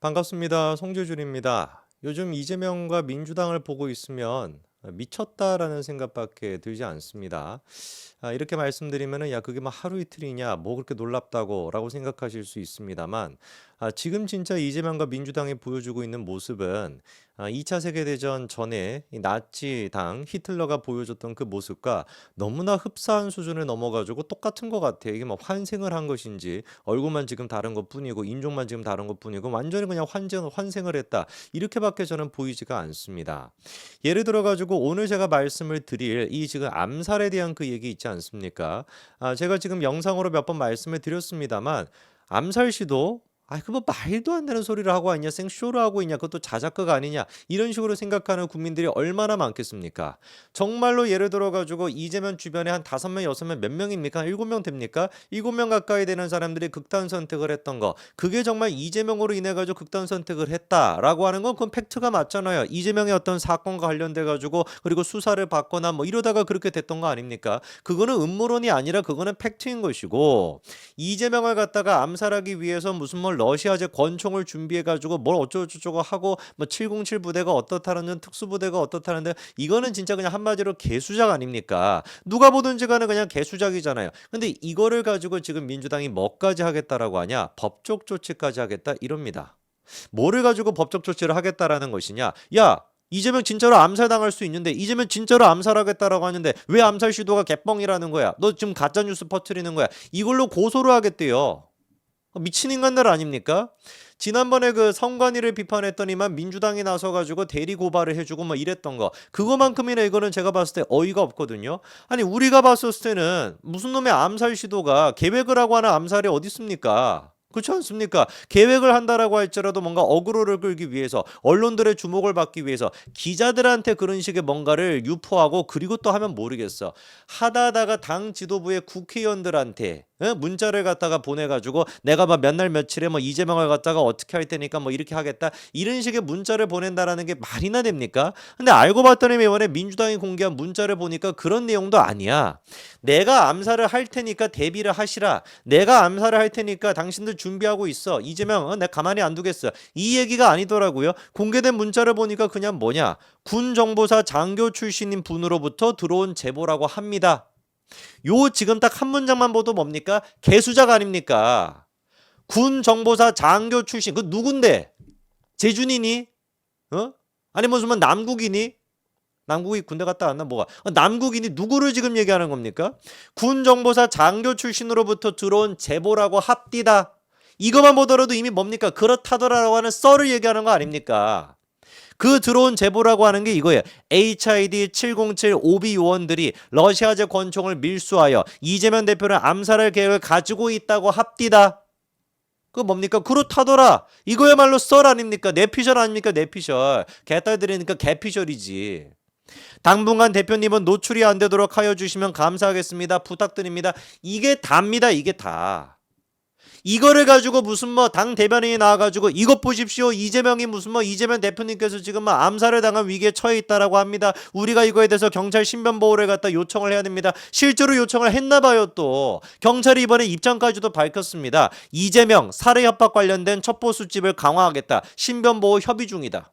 반갑습니다. 송재준입니다. 요즘 이재명과 민주당을 보고 있으면 미쳤다라는 생각밖에 들지 않습니다. 이렇게 말씀드리면은 야 그게 뭐 하루 이틀이냐 뭐 그렇게 놀랍다고라고 생각하실 수 있습니다만 지금 진짜 이재명과 민주당이 보여주고 있는 모습은 2차 세계대전 전에 이 나치당 히틀러가 보여줬던 그 모습과 너무나 흡사한 수준을 넘어가지고 똑같은 것 같아요. 이게 뭐 환생을 한 것인지 얼굴만 지금 다른 것뿐이고 인종만 지금 다른 것뿐이고 완전히 그냥 환생을 했다. 이렇게밖에 저는 보이지가 않습니다. 예를 들어 가지고 오늘 제가 말씀을 드릴 이 지금 암살에 대한 그 얘기 있지 않습니까? 제가 지금 영상으로 몇 번 말씀을 드렸습니다만 암살 시도 그 뭐 말도 안 되는 소리를 하고 있냐 생쇼를 하고 있냐 그것도 자작극 아니냐 이런 식으로 생각하는 국민들이 얼마나 많겠습니까? 정말로 예를 들어 가지고 이재명 주변에 한 5명 6명 몇 명입니까? 한 7명 됩니까? 7명 가까이 되는 사람들이 극단 선택을 했던 거 그게 정말 이재명으로 인해 가지고 극단 선택을 했다라고 하는 건 그건 팩트가 맞잖아요. 이재명의 어떤 사건과 관련돼 가지고 그리고 수사를 받거나 뭐 이러다가 그렇게 됐던 거 아닙니까? 그거는 음모론이 아니라 그거는 팩트인 것이고 이재명을 갖다가 암살하기 위해서 무슨 뭐 러시아제 권총을 준비해 가지고 뭘 어쩌고저쩌고 하고 뭐 707 부대가 어떻다는 특수부대가 어떻다는데 이거는 진짜 그냥 한마디로 개수작 아닙니까? 누가 보든지 간에 그냥 개수작이잖아요. 근데 이거를 가지고 지금 민주당이 뭐까지 하겠다라고 하냐? 법적 조치까지 하겠다 이럽니다. 뭐를 가지고 법적 조치를 하겠다라는 것이냐? 야 이재명 진짜로 암살당할 수 있는데 이재명 진짜로 암살하겠다라고 하는데 왜 암살 시도가 개뻥이라는 거야? 너 지금 가짜뉴스 퍼뜨리는 거야. 이걸로 고소를 하겠대요. 미친 인간들 아닙니까? 지난번에 그 성관이를 비판했더니만 민주당이 나서가지고 대리 고발을 해주고 뭐 이랬던 거 그거만큼이나 이거는 제가 봤을 때 어이가 없거든요. 아니 우리가 봤었을 때는 무슨 놈의 암살 시도가 계획을 하고 하는 암살이 어디 있습니까? 그렇지 않습니까? 계획을 한다라고 할지라도 뭔가 어그로를 끌기 위해서 언론들의 주목을 받기 위해서 기자들한테 그런 식의 뭔가를 유포하고 그리고 또 하면 모르겠어. 하다가 당 지도부의 국회의원들한테 문자를 갖다가 보내가지고 내가 막 몇 날 며칠에 뭐 이재명을 갖다가 어떻게 할 테니까 뭐 이렇게 하겠다 이런 식의 문자를 보낸다라는 게 말이나 됩니까? 근데 알고 봤더니 이번에 민주당이 공개한 문자를 보니까 그런 내용도 아니야. 내가 암살을 할 테니까 대비를 하시라. 내가 암살을 할 테니까 당신들 준비하고 있어. 이재명 내가 가만히 안 두겠어. 이 얘기가 아니더라고요. 공개된 문자를 보니까 그냥 뭐냐. 군 정보사 장교 출신인 분으로부터 들어온 제보라고 합니다. 요 지금 딱 한 문장만 봐도 뭡니까? 개수작 아닙니까? 군 정보사 장교 출신 그 누군데? 재준이니? 아니 무슨 남국이니? 남국이 군대 갔다 왔나 뭐가? 남국인이 누구를 지금 얘기하는 겁니까? 군 정보사 장교 출신으로부터 들어온 제보라고 합디다. 이것만 보더라도 이미 뭡니까? 그렇다더라라고 하는 썰을 얘기하는 거 아닙니까? 그 들어온 제보라고 하는 게 이거예요. HID 707 오비 요원들이 러시아제 권총을 밀수하여 이재명 대표를 암살할 계획을 가지고 있다고 합디다. 그 뭡니까? 그렇다더라. 이거야말로 썰 아닙니까? 내피셜 아닙니까? 내피셜. 개딸들이니까 개피셜이지. 당분간 대표님은 노출이 안 되도록 하여 주시면 감사하겠습니다. 부탁드립니다. 이게 답니다. 이게 다. 이거를 가지고 무슨 뭐 당 대변인이 나와가지고 이것 보십시오. 이재명이 무슨 뭐 이재명 대표님께서 지금 뭐 암살을 당한 위기에 처해 있다라고 합니다. 우리가 이거에 대해서 경찰 신변보호를 갖다 요청을 해야 됩니다. 실제로 요청을 했나봐요 또. 경찰이 이번에 입장까지도 밝혔습니다. 이재명 살해 협박 관련된 첩보 수집을 강화하겠다. 신변보호 협의 중이다.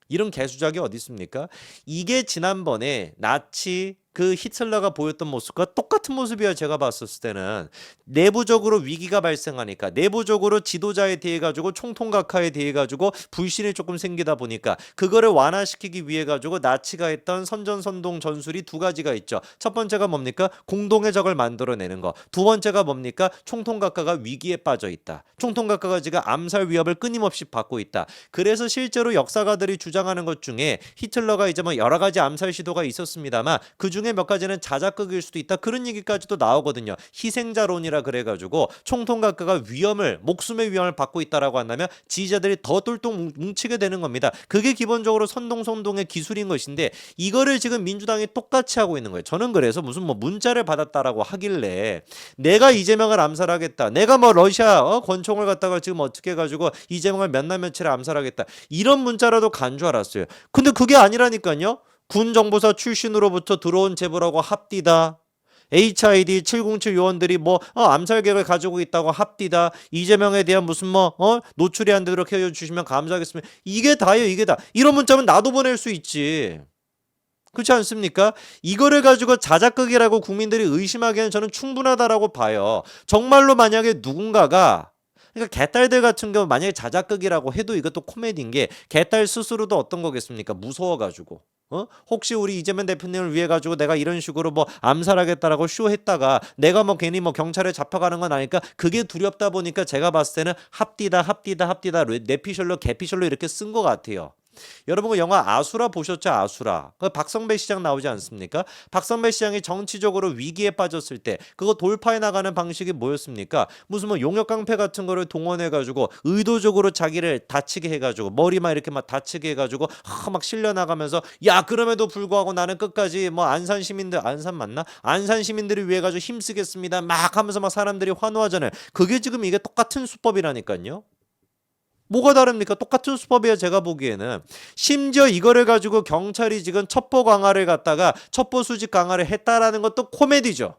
이런 개수작이 어디 있습니까? 이게 지난번에 나치 그 히틀러가 보였던 모습과 똑같은 모습이야. 제가 봤었을 때는 내부적으로 위기가 발생하니까 내부적으로 지도자에 대해 가지고 총통각하에 대해 가지고 불신이 조금 생기다 보니까 그거를 완화시키기 위해 가지고 나치가 했던 선전선동 전술이 두 가지가 있죠. 첫 번째가 뭡니까? 공동의 적을 만들어내는 거. 두 번째가 뭡니까? 총통각하가 위기에 빠져 있다. 총통각하가 지금 암살 위협을 끊임없이 받고 있다. 그래서 실제로 역사가들이 주장하는 것 중에 히틀러가 이제 뭐 여러 가지 암살 시도가 있었습니다만 그 중에 몇 가지는 자작극일 수도 있다. 그런 얘기까지도 나오거든요. 희생자론이라 그래가지고 총통각하가 목숨의 위험을 받고 있다라고 한다면 지지자들이 더 똘똘 뭉치게 되는 겁니다. 그게 기본적으로 선동의 기술인 것인데 이거를 지금 민주당이 똑같이 하고 있는 거예요. 저는 그래서 무슨 뭐 문자를 받았다라고 하길래 내가 이재명을 암살하겠다. 내가 뭐 러시아 권총을 갖다가 지금 어떻게 해가지고 이재명을 몇 날 며칠에 암살하겠다. 이런 문자라도 간 줄 알았어요. 근데 그게 아니라니까요. 군 정보사 출신으로부터 들어온 제보라고 합디다. HID 707 요원들이 뭐 암살 계획을 가지고 있다고 합디다. 이재명에 대한 무슨 노출이 안 되도록 해주시면 감사하겠습니다. 이게 다예요. 이게 다. 이런 문자면 나도 보낼 수 있지. 그렇지 않습니까? 이거를 가지고 자작극이라고 국민들이 의심하기에는 저는 충분하다라고 봐요. 정말로 만약에 누군가가 그러니까 개딸들 같은 경우 만약에 자작극이라고 해도 이것도 코미디인 게 개딸 스스로도 어떤 거겠습니까? 무서워가지고 혹시 우리 이재명 대표님을 위해 가지고 내가 이런 식으로 뭐 암살하겠다라고 쇼했다가 내가 뭐 괜히 뭐 경찰에 잡혀가는 건 아니까 그게 두렵다 보니까 제가 봤을 때는 합디다 뇌피셜로 개피셜로 이렇게 쓴 것 같아요. 여러분 그 영화 아수라 보셨죠? 아수라. 그 박성배 시장 나오지 않습니까? 박성배 시장이 정치적으로 위기에 빠졌을 때 그거 돌파해 나가는 방식이 뭐였습니까? 무슨 뭐 용역 깡패 같은 거를 동원해 가지고 의도적으로 자기를 다치게 해 가지고 머리만 이렇게 막 다치게 해 가지고 막 실려 나가면서 야 그럼에도 불구하고 나는 끝까지 뭐 안산 시민들 안산 맞나? 안산 시민들을 위해 가지고 힘쓰겠습니다. 막 하면서 막 사람들이 환호하잖아요. 그게 지금 이게 똑같은 수법이라니까요. 뭐가 다릅니까? 똑같은 수법이에요. 제가 보기에는. 심지어 이거를 가지고 경찰이 지금 첩보 강화를 갖다가 첩보 수집 강화를 했다라는 것도 코미디죠.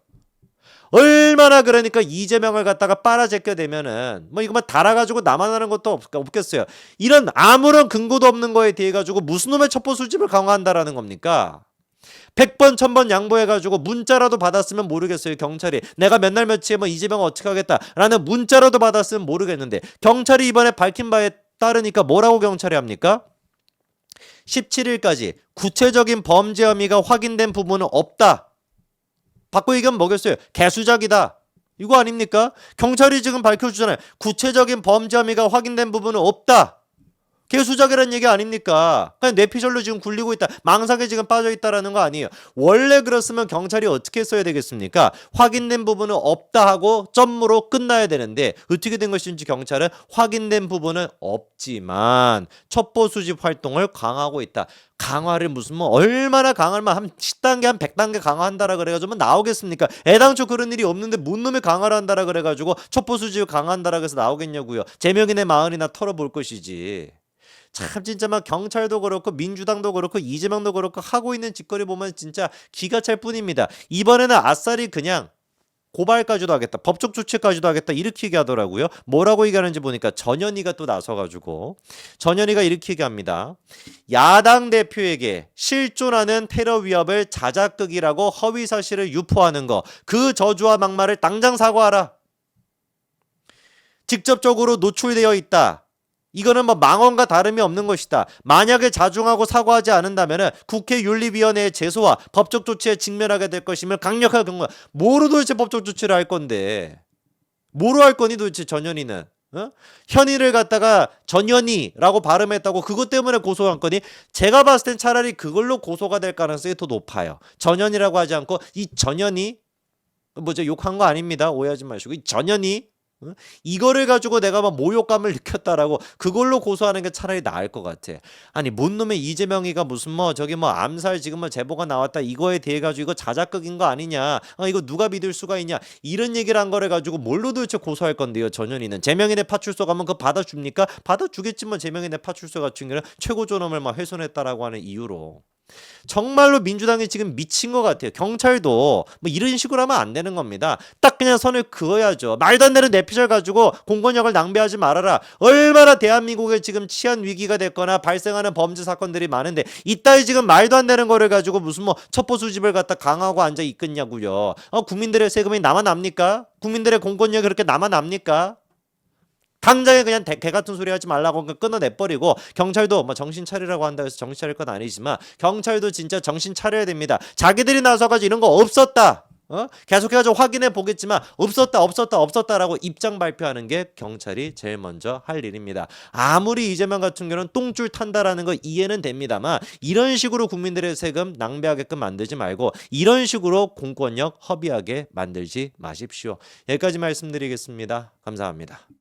얼마나 그러니까 이재명을 갖다가 빨아제껴 대면은 뭐 이거 막 달아가지고 나만 하는 것도 없겠어요. 이런 아무런 근거도 없는 거에 대해 가지고 무슨 놈의 첩보 수집을 강화한다라는 겁니까? 100번 1000번 양보해가지고 문자라도 받았으면 모르겠어요. 경찰이 내가 몇 날 며칠에 뭐 이재명 어떻게 하겠다라는 문자라도 받았으면 모르겠는데 경찰이 이번에 밝힌 바에 따르니까 뭐라고 경찰이 합니까? 17일까지 구체적인 범죄 혐의가 확인된 부분은 없다. 바꿔 얘기하면 뭐겠어요? 개수작이다. 이거 아닙니까? 경찰이 지금 밝혀주잖아요. 구체적인 범죄 혐의가 확인된 부분은 없다. 개수작이라는 얘기 아닙니까? 그냥 뇌피셜로 지금 굴리고 있다. 망상에 지금 빠져 있다라는 거 아니에요. 원래 그렇으면 경찰이 어떻게 써야 되겠습니까? 확인된 부분은 없다 하고 점으로 끝나야 되는데 어떻게 된 것인지 경찰은 확인된 부분은 없지만 첩보 수집 활동을 강화하고 있다. 강화를 무슨 뭐 얼마나 강화를 한 10단계 한 100단계 강화한다라 그래가지고 나오겠습니까? 애당초 그런 일이 없는데 뭔 놈의 강화를 한다라 그래가지고 첩보 수집을 강화한다라 그래서 나오겠냐고요. 제명인의 마을이나 털어볼 것이지. 참 진짜 막 경찰도 그렇고 민주당도 그렇고 이재명도 그렇고 하고 있는 짓거리 보면 진짜 기가 찰 뿐입니다. 이번에는 아싸리 그냥 고발까지도 하겠다. 법적 조치까지도 하겠다. 이렇게 얘기하더라고요. 뭐라고 얘기하는지 보니까 전현희가 또 나서가지고 전현희가 이렇게 얘기합니다. 야당 대표에게 실존하는 테러 위협을 자작극이라고 허위사실을 유포하는 거 그 저주와 막말을 당장 사과하라. 직접적으로 노출되어 있다. 이거는 뭐 망언과 다름이 없는 것이다. 만약에 자중하고 사과하지 않는다면 국회 윤리위원회의 제소와 법적 조치에 직면하게 될 것임을 강력하게 경고하. 뭐로 도대체 법적 조치를 할 건데? 뭐로 할 거니 도대체 전현희는? 현희를 갖다가 전현희라고 발음했다고 그것 때문에 고소한 거니? 제가 봤을 땐 차라리 그걸로 고소가 될 가능성이 더 높아요. 전현희라고 하지 않고 이 전현희 뭐죠? 욕한 거 아닙니다. 오해하지 마시고 이 전현희 이거를 가지고 내가 막 모욕감을 느꼈다라고 그걸로 고소하는 게 차라리 나을 것 같아. 아니 뭔 놈의 이재명이가 무슨 뭐 저기 뭐 암살 지금 뭐 제보가 나왔다 이거에 대해 가지고 이거 자작극인 거 아니냐? 이거 누가 믿을 수가 있냐? 이런 얘기를 한 거를 가지고 뭘로 도대체 고소할 건데요? 전현희는 제명인의 파출소 가면 그거 받아줍니까? 받아주겠지만 제명인의 파출소 같은 경우는 최고 존엄을 막 훼손했다라고 하는 이유로. 정말로 민주당이 지금 미친 것 같아요. 경찰도 뭐 이런 식으로 하면 안 되는 겁니다. 딱 그냥 선을 그어야죠. 말도 안 되는 뇌피셜 가지고 공권력을 낭비하지 말아라. 얼마나 대한민국에 지금 치안 위기가 됐거나 발생하는 범죄 사건들이 많은데 이따위 지금 말도 안 되는 거를 가지고 무슨 뭐 첩보 수집을 갖다 강하고 앉아 있겠냐고요. 국민들의 세금이 남아납니까? 국민들의 공권력이 그렇게 남아납니까? 당장에 그냥 개 같은 소리 하지 말라고 끊어내버리고 경찰도 뭐 정신 차리라고 한다 해서 정신 차릴 건 아니지만 경찰도 진짜 정신 차려야 됩니다. 자기들이 나서가지고 이런 거 없었다. 계속해가지고 확인해 보겠지만 없었다라고 입장 발표하는 게 경찰이 제일 먼저 할 일입니다. 아무리 이재명 같은 경우는 똥줄 탄다라는 거 이해는 됩니다만 이런 식으로 국민들의 세금 낭비하게끔 만들지 말고 이런 식으로 공권력 허비하게 만들지 마십시오. 여기까지 말씀드리겠습니다. 감사합니다.